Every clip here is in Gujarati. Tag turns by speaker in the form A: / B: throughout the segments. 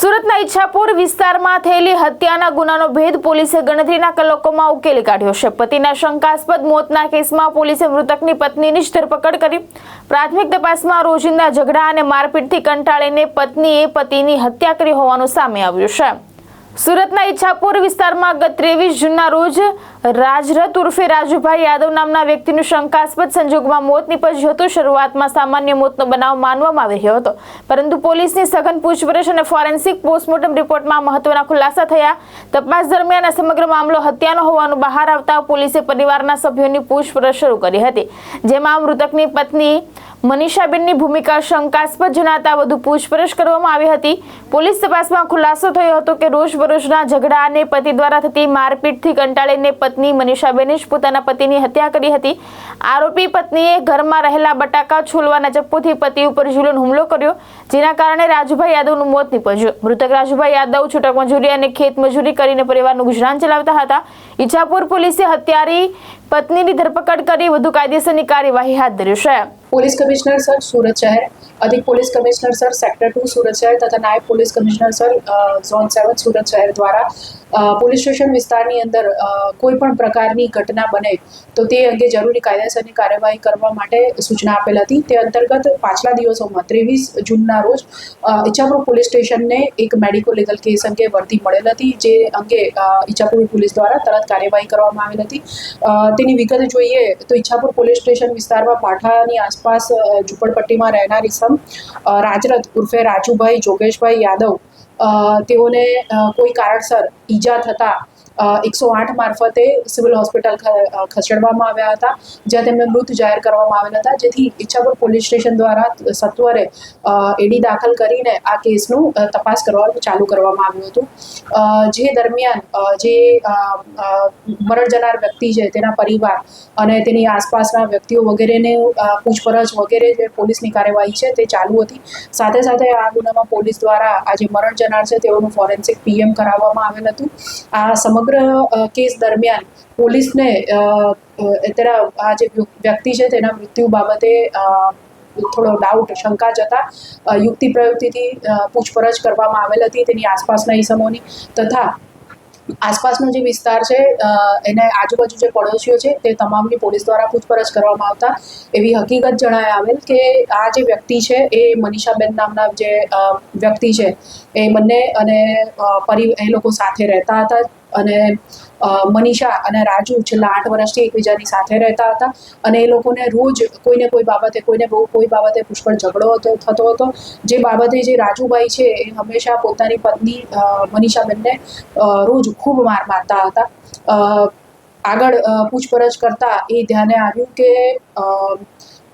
A: સુરતના ઈચ્છાપુર વિસ્તારમાં થયેલી હત્યાના ગુનાનો ભેદ પોલીસે ગણતરીના કલાકોમાં ઉકેલી કાઢ્યો છે। પતિના શંકાસ્પદ મોતના કેસમાં પોલીસે મૃતકની પત્નીની જ ધરપકડ કરી। પ્રાથમિક તપાસમાં રોજિંદા ઝઘડા અને મારપીટથી કંટાળીને પત્નીએ પતિની હત્યા કરી હોવાનું સામે આવ્યું છે। સુરતના ઈચ્છાપુર વિસ્તારમાં ગત 23 જૂનના રોજ રાજરથ ઉર્ફે રાજુભાઈ યાદવ નામના વ્યક્તિનું શંકાસ્પદ સંજોગોમાં મોત નીપજ્યું હતું। શરૂઆતમાં સામાન્ય મોતનો બનાવ માનવામાં આવી રહ્યો હતો, પરંતુ પોલીસની સઘન પૂછપરછ અને ફોરેન્સિક પોસ્ટમોર્ટમ રિપોર્ટમાં મહત્વના ખુલાસા થયા। તપાસ દરમિયાન આ સમગ્ર મામલો હત્યાનો હોવાનું બહાર આવતા પોલીસે પરિવારના સભ્યોની પૂછપરછ શરૂ કરી હતી, જેમાં મૃતકની પત્ની મનીષાબેનની ભૂમિકા શંકાસ્પદ જણાતા વધુ પૂછપરછ કરવામાં આવી હતી। પોલીસ તપાસમાં ખુલાસો થયો હતો કે રોજબરોજના ઝઘડા અને પતિ દ્વારા થતી મારપીટથી કંટાળીને પત્ની મનીષાબેને જ પોતાના પતિની હત્યા કરી હતી। આરોપી પત્નીએ ઘરમાં રહેલા બટાકા છોલવાના ચપ્પુથી પતિ ઉપર જુલન હુમલો કર્યો, જેના કારણે રાજુભાઈ યાદવનું મોત નીપજ્યું। મૃતક રાજુભાઈ યાદવ છૂટક મજૂરી અને ખેત મજૂરી કરીને પરિવારનું ગુજરાન ચલાવતા હતા। ઈચ્છાપુર પોલીસે હત્યારી પત્નીની ધરપકડ કરી વધુ કાયદેસરની કાર્યવાહી હાથ ધરી છે।
B: पुलिस कमिश्नर सर सूरत शहर, अधिक पुलिस कमिश्नर सर सेक्टर 2 सूरत शहर तथा नायब पुलिस कमिश्नर सर ઝોન 7 सूरत शहर द्वारा પોલીસ સ્ટેશન વિસ્તારની અંદર કોઈ પણ પ્રકારની ઘટના બને તો તે અંગે જરૂરી કાયદેસરની કાર્યવાહી કરવા માટે સૂચના આપેલ હતી। તે અંતર્ગત પાછલા દિવસોમાં 23 જૂનના રોજ ઈચ્છાપુર પોલીસ સ્ટેશનને એક મેડિકો લીગલ કેસ અંગે વર્દી મળેલ હતી, જે અંગે ઈચ્છાપુર પોલીસ દ્વારા તરત કાર્યવાહી કરવામાં આવેલ હતી। તેની વિગત જોઈએ તો ઈચ્છાપુર પોલીસ સ્ટેશન વિસ્તારમાં પાઠાની આસપાસ ઝૂંપડપટ્ટીમાં રહેનાર ઇસમ રાજરથ ઉર્ફે રાજુભાઈ જોગેશભાઈ યાદવ તેઓને કોઈ કારણસર ઈજા થતા 108 મારફતે સિવિલ હોસ્પિટલ ખસેડવામાં આવ્યા હતા, જ્યાં તેમને મૃત જાહેર કરવામાં આવેલ હતા, જેથી ઈચ્છાપુર પોલીસ સ્ટેશન દ્વારા સત્વરે એડી દાખલ કરીને આ કેસનું તપાસ કરવાનું ચાલુ કરવામાં આવ્યું હતું। જે દરમિયાન જે મરણ જનાર વ્યક્તિ છે તેના પરિવાર અને તેની આસપાસના વ્યક્તિઓ વગેરેને પૂછપરછ વગેરે જે પોલીસની કાર્યવાહી છે તે ચાલુ હતી। સાથે સાથે આ ગુનામાં પોલીસ દ્વારા આ જે મરણ જનાર છે તેઓનું ફોરેન્સિક પીએમ કરાવવામાં આવેલ હતું। આ સમગ્ર કેસ દરમિયાન પોલીસને તેના આ જે વ્યક્તિ છે તેના મૃત્યુ બાબતે થોડો ડાઉટ શંકા જતા યુક્તિ પ્રયુક્તિથી પૂછપરછ કરવામાં આવેલ હતી તેની આસપાસના ઇસમોની, તથા આસપાસનો જે વિસ્તાર છે એને આજુબાજુ જે પડોશીઓ છે તે તમામની પોલીસ દ્વારા પૂછપરછ કરવામાં આવતા એવી હકીકત જણાય આવેલ કે આ જે વ્યક્તિ છે એ મનીષાબેન નામના જે વ્યક્તિ છે એ બંને અને એ લોકો સાથે રહેતા હતા અને મનીષા અને રાજુ છેલ્લા 8 વર્ષથી એકબીજાની સાથે રહેતા હતા અને એ લોકોને રોજ કોઈને કોઈ બાબતે પુષ્કળ ઝઘડો થતો હતો, જે બાબતે જે રાજુભાઈ છે એ હંમેશા પોતાની પત્ની મનીષાબેનને રોજ ખૂબ માર મારતા હતા। આગળ પૂછપરછ કરતા એ ધ્યાને આવ્યું કે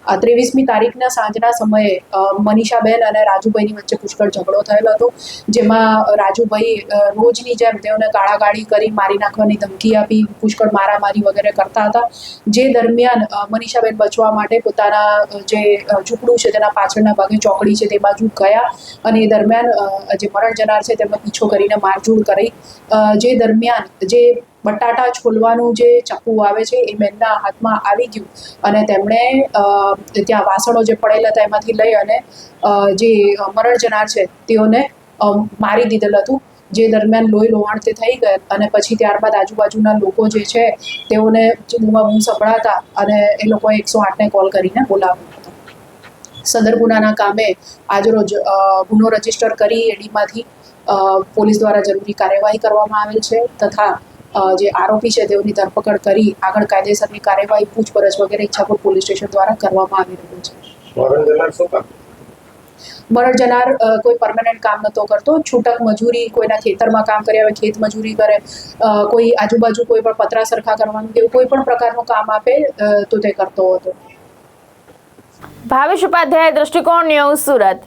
B: 23મી તારીખના સાંજના સમયે મનીષાબેન અને રાજુભાઈની વચ્ચે પુષ્કળ ઝઘડો થયેલો હતો, જેમાં રાજુભાઈ રોજની જેમ તેઓને ગાળાગાળી કરી મારી નાખવાની ધમકી આપી પુષ્કળ મારામારી વગેરે કરતા હતા। જે દરમિયાન મનીષાબેન બચવા માટે પોતાના જે ઝૂંપડું છે તેના પાછળના ભાગે ચોકડી છે તે બાજુ ગયા અને એ દરમિયાન જે મરણ જનાર છે તેમનો પીછો કરીને મારઝૂડ કરી। જે દરમિયાન જે બટાટા છોલવાનું જે ચપ્પુ આવે છે એ બેનના હાથમાં આવી ગયું અને તેમણે ત્યાં વાસણો જે પડેલા હતા એમાંથી લઈ અને જે મરણ જનાર છે તેઓને મારી દીધેલ હતું। જે દરમિયાન લોહી લોહાણ તે થઈ ગયેલ અને પછી ત્યારબાદ આજુબાજુના લોકો જે છે તેઓને બૂમ સંભળાતા અને એ લોકોએ 108ને કોલ કરીને બોલાવ્યો હતો। સદર ગુનાના કામે આજરોજ ગુનો રજીસ્ટર કરી એડીમાંથી પોલીસ દ્વારા જરૂરી કાર્યવાહી કરવામાં આવેલ છે, તથા જે આરોપી છે તેઓની ધરપકડ કરી આગળ કાયદેસરની કાર્યવાહી પૂછપરછ વગેરે ઈચ્છાપુર પોલીસ સ્ટેશન દ્વારા કરવામાં આવી રહ્યું છે। મરણ જનાર કોઈ પરમાનન્ટ કામ નતો કરતો, છૂટક મજૂરી કોઈના ખેતરમાં કામ કરે, હવે ખેત મજૂરી કરે, કોઈ આજુબાજુ કોઈ પણ પતરા સરખા કરવાનું કે કોઈ પણ પ્રકારનું કામ આપે તો તે કરતો હતો।
A: ભાવેશ ઉપાધ્યાય, દ્રષ્ટિકોણ ન્યૂઝ, સુરત।